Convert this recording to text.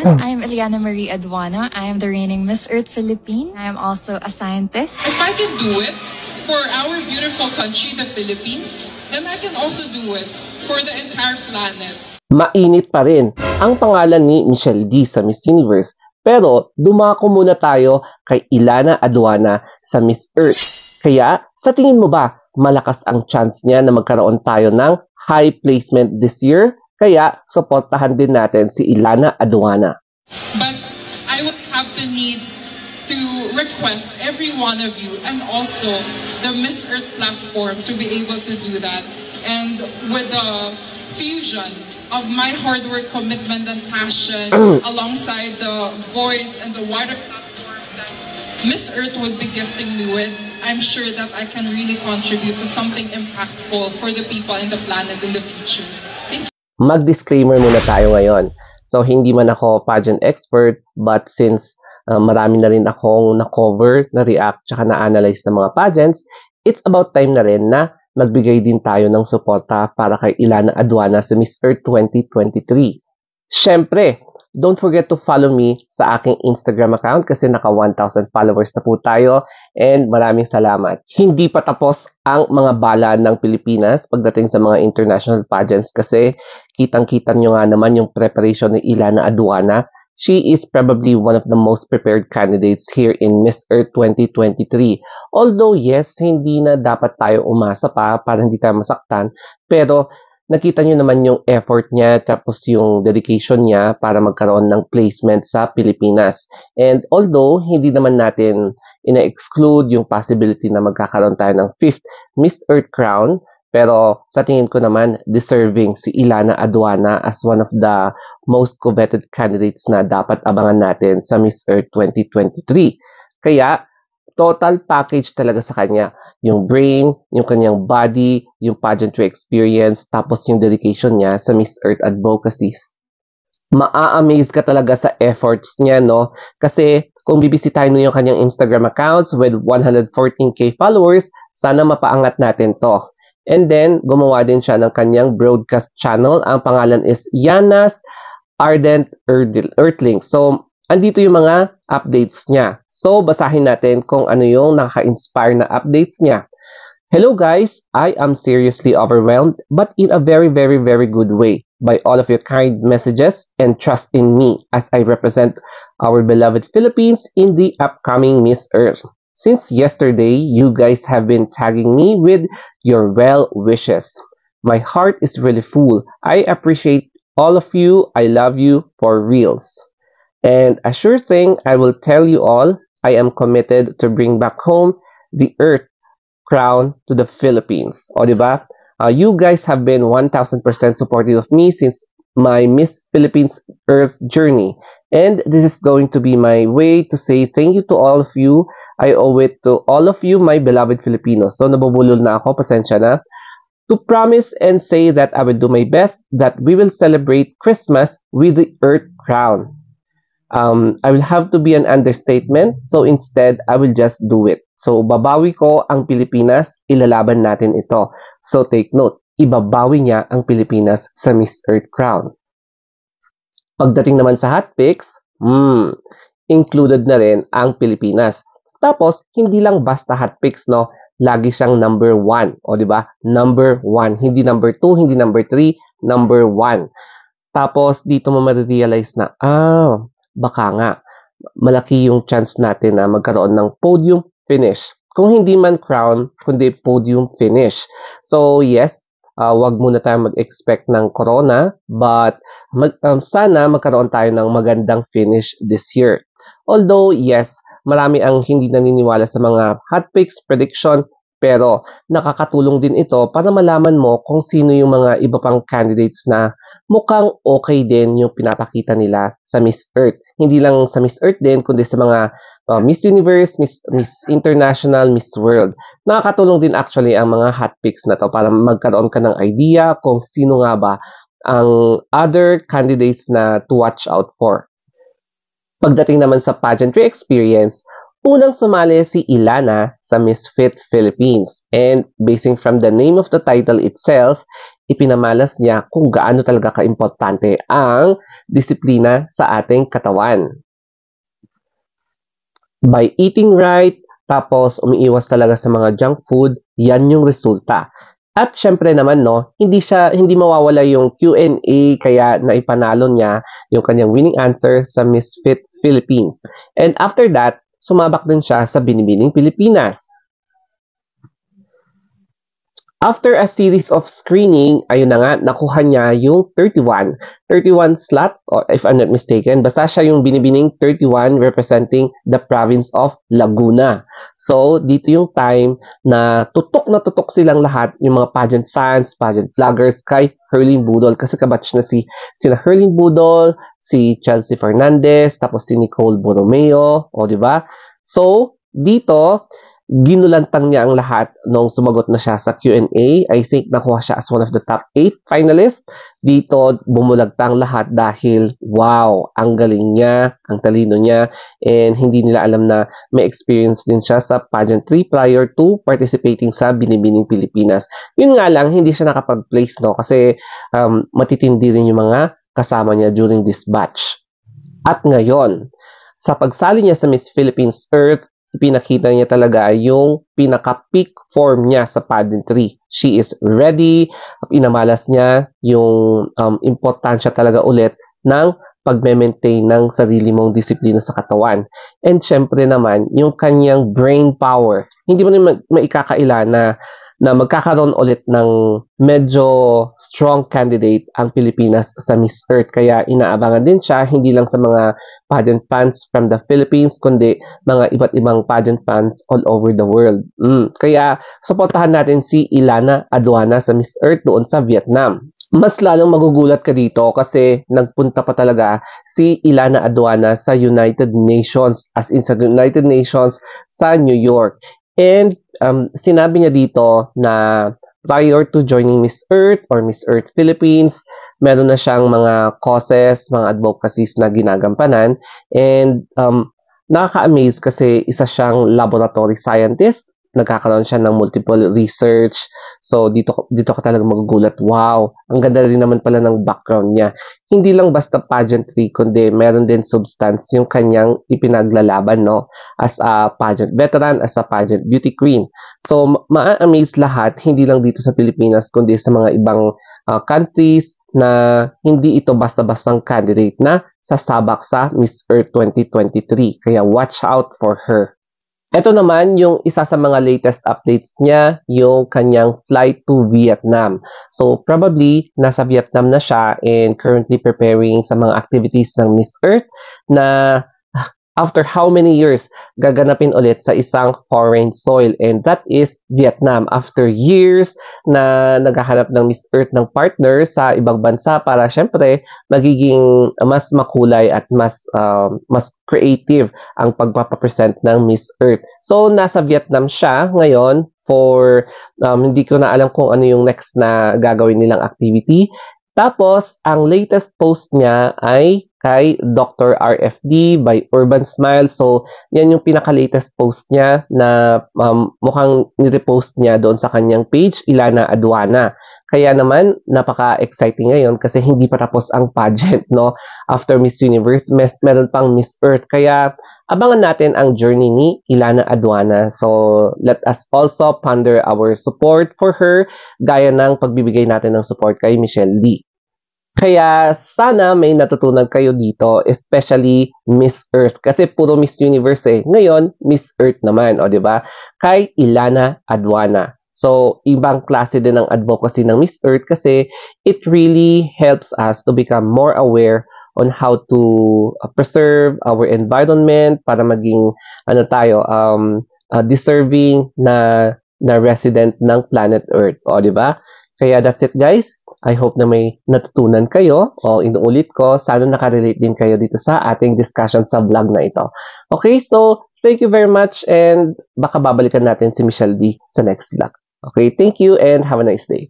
everyone. I'm Eliana Marie Aduana. I am the reigning Miss Earth Philippines. I am also a scientist. If I can do it for our beautiful country, the Philippines, then I can also do it for the entire planet. Mainit pa rin ang pangalan ni Michelle D sa Miss Universe. Pero dumako muna tayo kay Ilana Aduana sa Miss Earth. Kaya sa tingin mo ba malakas ang chance niya na magkaroon tayo ng high placement this year? Kaya suportahan din natin si Ilana Aduana. But I would have to need to request every one of you and also the Miss Earth platform to be able to do that. And with the fusion of my hard work, commitment, and passion alongside the voice and the wider platform that Miss Earth would be gifting me with, I'm sure that I can really contribute to something impactful for the people and the planet in the future. Thank you. Mag-disclaimer muna tayo ngayon. So, hindi man ako pageant expert, but since marami na rin akong na-cover, na-react, tsaka na-analyze ng mga pageants, it's about time na rin na magbigay din tayo ng suporta para kay Ilana Aduana sa Miss Earth 2023. Siyempre, don't forget to follow me sa aking Instagram account kasi naka 1,000 followers na po tayo and maraming salamat. Hindi pa tapos ang mga bala ng Pilipinas pagdating sa mga international pageants kasi kitang-kita nyo nga naman yung preparation ni Ilana Aduana. She is probably one of the most prepared candidates here in Miss Earth 2023. Although yes, hindi na dapat tayo umasa pa para hindi tayo masaktan, pero nakita nyo naman yung effort niya tapos yung dedication niya para magkaroon ng placement sa Pilipinas. And although hindi naman natin ina-exclude yung possibility na magkakaroon tayo ng 5th Miss Earth crown, pero sa tingin ko naman deserving si Ilana Aduana as one of the most coveted candidates na dapat abangan natin sa Miss Earth 2023. Kaya total package talaga sa kanya. Yung brain, yung kanyang body, yung pageantry experience, tapos yung dedication niya sa Miss Earth advocacies. Maa-amaze ka talaga sa efforts niya, no? Kasi kung bibisitahin mo yung kanyang Instagram accounts with 114k followers, sana mapaangat natin to. And then, gumawa din siya ng kanyang broadcast channel. Ang pangalan is Yana's Ardent Earthlings. So, andito yung mga updates niya. So, basahin natin kung ano yung nakaka-inspire na updates niya. Hello guys, I am seriously overwhelmed but in a very, very, very good way by all of your kind messages and trust in me as I represent our beloved Philippines in the upcoming Miss Earth. Since yesterday, you guys have been tagging me with your well wishes. My heart is really full. I appreciate all of you. I love you for reals. And a sure thing, I will tell you all, I am committed to bring back home the Earth crown to the Philippines. O diba? You guys have been 1,000% supportive of me since my Miss Philippines Earth journey. And this is going to be my way to say thank you to all of you. I owe it to all of you, my beloved Filipinos. So, nabubulol na ako, pasensya na. To promise and say that I will do my best that we will celebrate Christmas with the Earth crown. I will have to be an understatement, so instead, I will just do it. So, babawi ko ang Pilipinas, ilalaban natin ito. So, take note, ibabawi niya ang Pilipinas sa Miss Earth crown. Pagdating naman sa hot picks, included na rin ang Pilipinas. Tapos, hindi lang basta hot picks, no? Lagi siyang number 1. O, di ba? Number 1. Hindi number 2, hindi number 3, number 1. Tapos, dito mo ma-realize na, baka nga, malaki yung chance natin na magkaroon ng podium finish. Kung hindi man crown, kundi podium finish. So, yes, wag muna tayo mag-expect ng corona, but sana magkaroon tayo ng magandang finish this year. Although, yes, marami ang hindi naniniwala sa mga hot picks, prediction, pero nakakatulong din ito para malaman mo kung sino yung mga iba pang candidates na mukhang okay din yung pinapakita nila sa Miss Earth. Hindi lang sa Miss Earth din, kundi sa mga Miss Universe, Miss International, Miss World. Nakakatulong din actually ang mga hot picks na to para magkaroon ka ng idea kung sino nga ba ang other candidates na to watch out for. Pagdating naman sa pageantry experience, unang sumali si Ilana sa Miss Fit Philippines. And basing from the name of the title itself, ipinamalas niya kung gaano talaga kaimportante ang disiplina sa ating katawan. By eating right, tapos umiiwas talaga sa mga junk food, yan yung resulta. At syempre naman, no, hindi mawawala yung Q&A, kaya naipanalo niya yung kanyang winning answer sa Miss Fit Philippines. And after that, sumabak din siya sa Binibining Pilipinas. After a series of screening, ayun na nga, nakuha niya yung 31 slot, or if I'm not mistaken, basta siya yung Binibining 31 representing the province of Laguna. So, dito yung time na tutok silang lahat, yung mga pageant fans, pageant vloggers, kay Herlyn Budol, kasi kabatch na sina Herlyn Budol, si Chelsea Fernandez, tapos si Nicole Borromeo, o diba? So, dito, ginulantang niya ang lahat nung sumagot na siya sa Q&A. I think nakuha siya as one of the top 8 finalists. Dito, bumulagtang lahat dahil, wow, ang galing niya, ang talino niya, and hindi nila alam na may experience din siya sa pageantry prior to participating sa Binibining Pilipinas. Yun nga lang, hindi siya nakapag-place, no? Kasi matitindi rin yung mga kasama niya during this batch. At ngayon, sa pagsali niya sa Miss Philippines Earth, pinakita niya talaga yung pinaka-peak form niya sa pageantry. She is ready. Inamalas niya yung importansya talaga ulit ng pagme-maintain ng sarili mong disiplina sa katawan. And syempre naman, yung kanyang brain power. Hindi mo naman maikakaila na magkakaroon ulit ng medyo strong candidate ang Pilipinas sa Miss Earth. Kaya inaabangan din siya, hindi lang sa mga pageant fans from the Philippines, kundi mga iba't ibang pageant fans all over the world. Kaya suportahan natin si Ilana Aduana sa Miss Earth doon sa Vietnam. Mas lalong magugulat ka dito kasi nagpunta pa talaga si Ilana Aduana sa United Nations, as in sa United Nations sa New York. And sinabi niya dito na prior to joining Miss Earth or Miss Earth Philippines, meron na siyang mga causes, mga advocacies na ginagampanan. And nakaka-amaze kasi isa siyang laboratory scientist. Nagkakaroon siya ng multiple research. So, dito ka talaga magugulat. Wow! Ang ganda rin naman pala ng background niya. Hindi lang basta pageantry, kundi meron din substance yung kanyang ipinaglalaban, no? As a pageant veteran, as a pageant beauty queen. So, ma-amaze lahat, hindi lang dito sa Pilipinas, kundi sa mga ibang countries na hindi ito basta-bastang candidate na sasabak sa Miss Earth 2023. Kaya watch out for her. Ito naman yung isa sa mga latest updates niya, yung kanyang flight to Vietnam. So probably nasa Vietnam na siya and currently preparing sa mga activities ng Miss Earth na after how many years gaganapin ulit sa isang foreign soil, and that is Vietnam. After years na naghahanap ng Miss Earth ng partner sa ibang bansa para syempre magiging mas makulay at mas creative ang pagpapapresent ng Miss Earth. So nasa Vietnam siya ngayon for hindi ko na alam kung ano yung next na gagawin nilang activity. Tapos, ang latest post niya ay kay Dr. RFD by Urban Smile. So, yan yung pinaka-latest post niya na mukhang nirepost niya doon sa kanyang page, Ilana Aduana. Kaya naman, napaka-exciting ngayon kasi hindi pa tapos ang pageant, no? After Miss Universe, meron pang Miss Earth. Kaya, abangan natin ang journey ni Ilana Aduana. So, let us also ponder our support for her, gaya ng pagbibigay natin ng support kay Michelle Lee. Kaya sana may natutunan kayo dito, especially Miss Earth. Kasi puro Miss Universe eh. Ngayon, Miss Earth naman, o diba? Kay Ilana Aduana. So, ibang klase din ng advocacy ng Miss Earth kasi it really helps us to become more aware on how to preserve our environment para maging deserving na resident ng planet Earth. O, diba? Kaya that's it, guys. I hope na may natutunan kayo. O inuulit ko, sana nakarelate din kayo dito sa ating discussion sa vlog na ito. Okay, so thank you very much and baka babalikan natin si Michelle D sa next vlog. Okay, thank you and have a nice day.